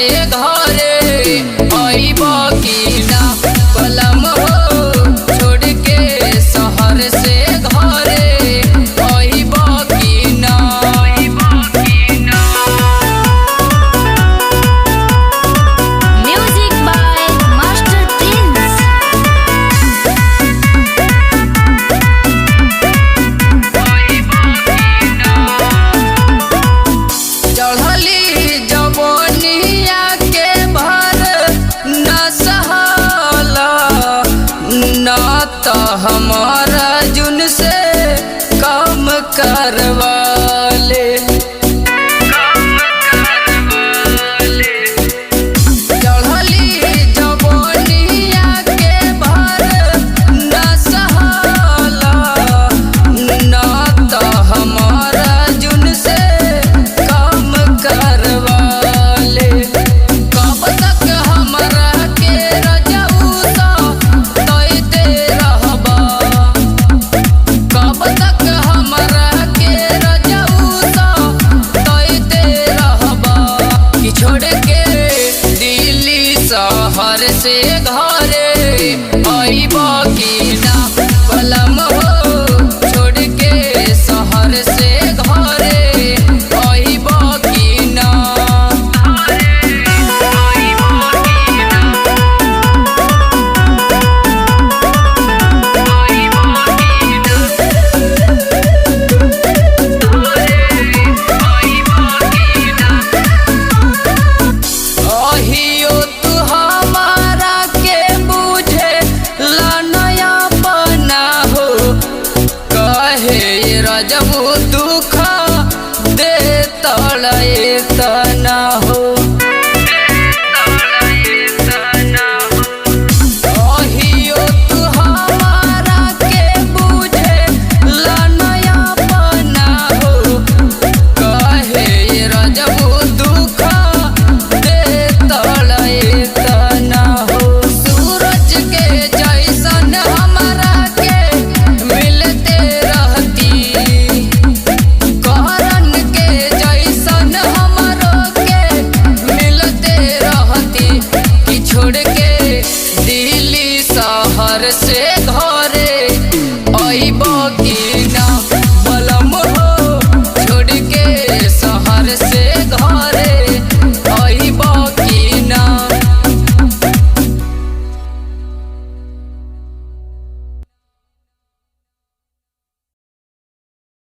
से घरे अइब की ना बलम हो छोड़ के शहर से घरे अइब की ना। Music by Master Prince. चढ़ली जवनिया के भर न सहला न तो हमारा जुन से कम करवाले। चढ़ली जवनिया के भर न सहला न तो हमारा जुन से कम करवाले। कब तक हमरा के रजऊ तोइते रहबा, कब तक हमरा के रजऊ तोइते रहबा कि छोड़ के दिल्ली शहर से घरे अइब की ना बलम हो छोड़ के शहर से घरे अइब की ना। अहियो तू हमारा के बुझे लनया बना हो कहे रजबू दुख दे तड़े तना हो। अहियो तू हमारा के बुझे लनया बना हो कहे रजबू दुख दे तड़े तना हो। सूरज के जैसन हमरा के मिलते रहती, करण के जैसन हमरो के मिलते रहती कि छोड़ के दिल्ली शहर से घर